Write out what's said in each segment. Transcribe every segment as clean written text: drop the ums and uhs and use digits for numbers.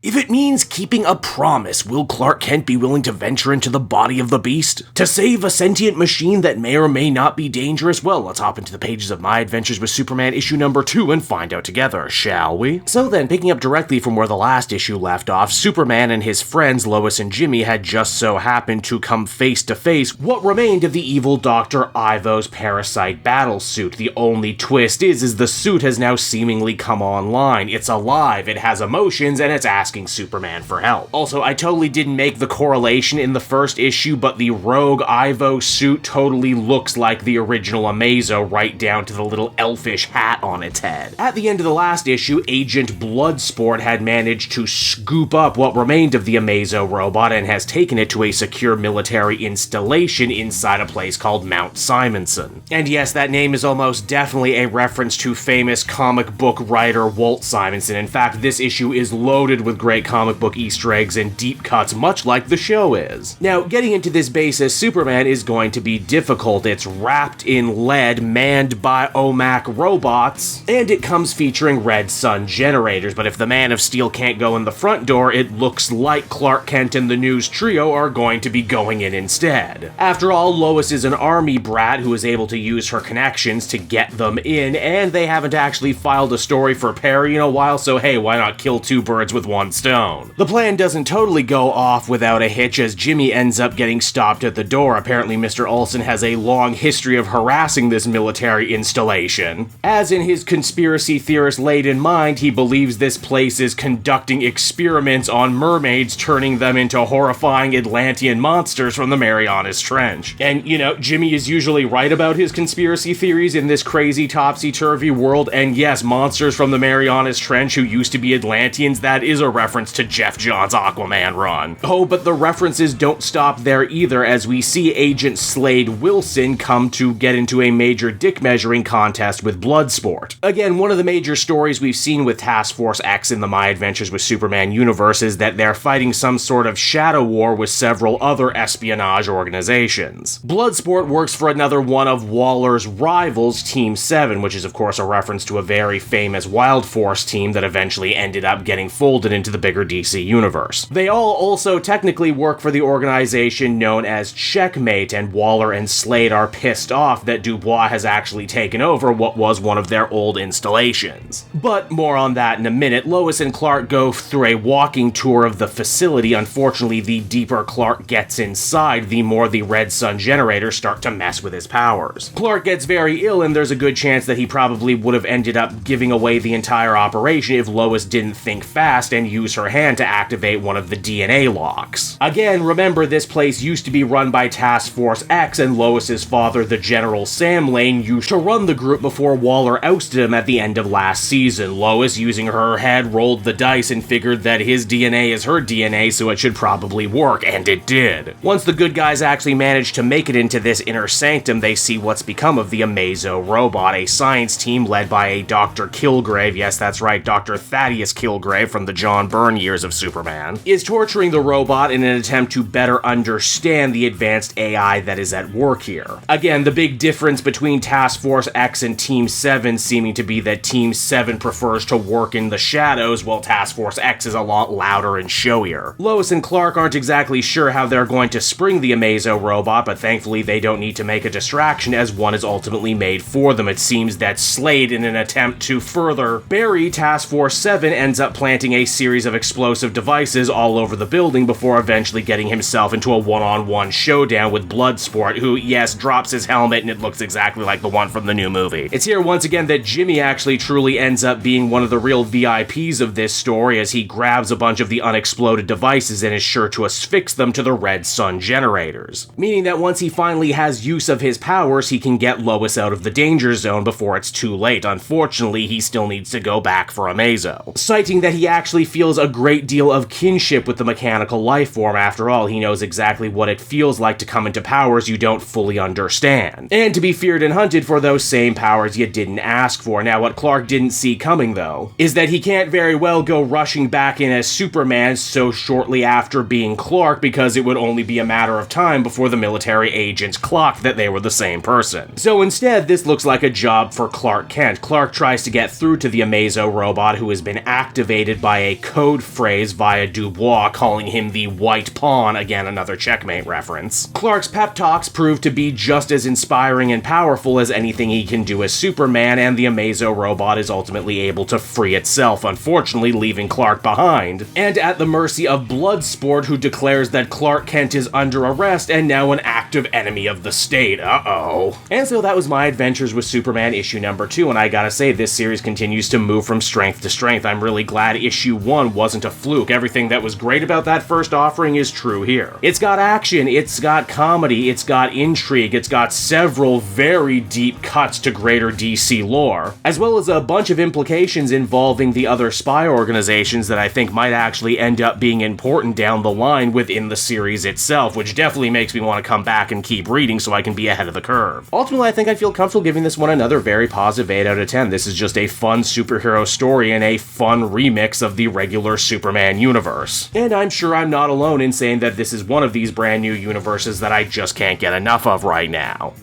If it means keeping a promise, will Clark Kent be willing to venture into the body of the beast? To save a sentient machine that may or may not be dangerous? Well, let's hop into the pages of My Adventures with Superman issue number 2 and find out together, shall we? So then, picking up directly from where the last issue left off, Superman and his friends Lois and Jimmy had just so happened to come face to face what remained of the evil Dr. Ivo's parasite battle suit. The only twist is the suit has now seemingly come online. It's alive, it has emotions, and it's asking Superman for help. Also, I totally didn't make the correlation in the first issue, but the rogue Ivo suit totally looks like the original Amazo, right down to the little elfish hat on its head. At the end of the last issue, Agent Bloodsport had managed to scoop up what remained of the Amazo robot and has taken it to a secure military installation inside a place called Mount Simonson. And yes, that name is almost definitely a reference to famous comic book writer Walt Simonson. In fact, this issue is loaded with great comic book Easter eggs and deep cuts, much like the show is. Now, getting into this basis, Superman is going to be difficult. It's wrapped in lead, manned by OMAC robots, and it comes featuring red sun generators, but if the Man of Steel can't go in the front door, it looks like Clark Kent and the News Trio are going to be going in instead. After all, Lois is an army brat who is able to use her connections to get them in, and they haven't actually filed a story for Perry in a while, so hey, why not kill two birds with one stone? The plan doesn't totally go off without a hitch, as Jimmy ends up getting stopped at the door. Apparently Mr. Olsen has a long history of harassing this military installation. As in his conspiracy theorist-laden mind, he believes this place is conducting experiments on mermaids, turning them into horrifying Atlantean monsters from the Marianas Trench. And, you know, Jimmy is usually right about his conspiracy theories in this crazy topsy-turvy world, and yes, monsters from the Marianas Trench who used to be Atlanteans, that is a reference to Jeff Johns' Aquaman run. Oh, but the references don't stop there either, as we see Agent Slade Wilson come to get into a major dick measuring contest with Bloodsport. Again, one of the major stories we've seen with Task Force X in the My Adventures with Superman universe is that they're fighting some sort of shadow war with several other espionage organizations. Bloodsport works for another one of Waller's rivals, Team 7, which is of course a reference to a very famous Wild Force team that eventually ended up getting folded into the bigger DC universe. They all also technically work for the organization known as Checkmate, and Waller and Slade are pissed off that Dubois has actually taken over what was one of their old installations. But more on that in a minute. Lois and Clark go through a walking tour of the facility. Unfortunately, the deeper Clark gets inside, the more the red sun generators start to mess with his powers. Clark gets very ill, and there's a good chance that he probably would have ended up giving away the entire operation if Lois didn't think fast and use her hand to activate one of the DNA locks. Again, remember, this place used to be run by Task Force X, and Lois's father, the General Sam Lane, used to run the group before Waller ousted him at the end of last season. Lois, using her head, rolled the dice and figured that his DNA is her DNA, so it should probably work, and it did. Once the good guys actually manage to make it into this inner sanctum, they see what's become of the Amazo robot, a science team led by a Dr. Kilgrave, yes that's right, Dr. Thaddeus Kilgrave from the John Byrne years of Superman, is torturing the robot in an attempt to better understand the advanced AI that is at work here. Again, the big difference between Task Force X and Team 7 seeming to be that Team 7 prefers to work in the shadows, while Task Force X is a lot louder and showier. Lois and Clark aren't exactly sure how they're going to spring the Amazo robot, but thankfully they don't need to make a distraction, as one is ultimately made for them. It seems that Slade, in an attempt to further bury Task Force 7, ends up planting a series of explosive devices all over the building before eventually getting himself into a one-on-one showdown with Bloodsport, who, yes, drops his helmet and it looks exactly like the one from the new movie. It's here once again that Jimmy actually truly ends up being one of the real VIPs of this story, as he grabs a bunch of the unexploded devices and is sure to affix them to the red sun generators. Meaning that once he finally has use of his powers, he can get Lois out of the danger zone before it's too late. Unfortunately, he still needs to go back for Amazo, citing that he actually feels a great deal of kinship with the mechanical life form. After all, he knows exactly what it feels like to come into powers you don't fully understand, and to be feared and hunted for those same powers you didn't ask for. Now, what Clark didn't see coming, though, is that he can't very well go rushing back in as Superman so shortly after being Clark, because it would only be a matter of time before the military agents clocked that they were the same person. So instead, this looks like a job for Clark Kent. Clark tries to get through to the Amazo robot, who has been activated by a code phrase via Dubois, calling him the White Pawn, again another Checkmate reference. Clark's pep talks prove to be just as inspiring and powerful as anything he can do as Superman, and the Amazo robot is ultimately able to free itself, unfortunately leaving Clark behind, and at the mercy of Bloodsport, who declares that Clark Kent is under arrest and now an active enemy of the state. Uh-oh. And so that was my adventures with Superman issue number 2, and I gotta say, this series continues to move from strength to strength. I'm really glad issue 1 wasn't a fluke. Everything that was great about that first offering is true here. It's got action, it's got comedy, it's got intrigue, it's got several very deep cuts to greater DC lore, as well as a bunch of implications involving the other spy organizations that I think might actually end up being important down the line within the series itself, which definitely makes me want to come back and keep reading so I can be ahead of the curve. Ultimately, I think I feel comfortable giving this one another very positive 8 out of 10. This is just a fun superhero story and a fun remix of the regular Superman universe. And I'm sure I'm not alone in saying that this is one of these brand new universes that I just can't get enough of right now.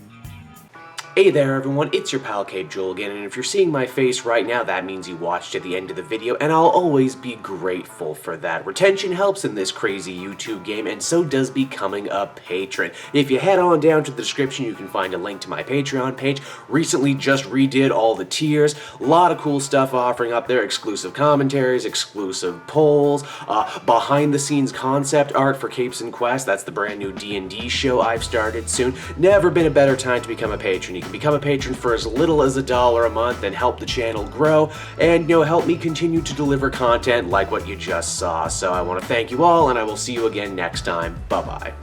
Hey there everyone, it's your pal Cape Joel again, and if you're seeing my face right now, that means you watched to the end of the video, and I'll always be grateful for that. Retention helps in this crazy YouTube game, and so does becoming a patron. If you head on down to the description, you can find a link to my Patreon page. Recently just redid all the tiers, a lot of cool stuff offering up there, exclusive commentaries, exclusive polls, behind the scenes concept art for Capes and Quest. That's the brand new D&D show I've started soon. Never been a better time to become a patron. You can become a patron for as little as $1 a month and help the channel grow, and help me continue to deliver content like what you just saw. So I want to thank you all, and I will see you again next time. Bye bye.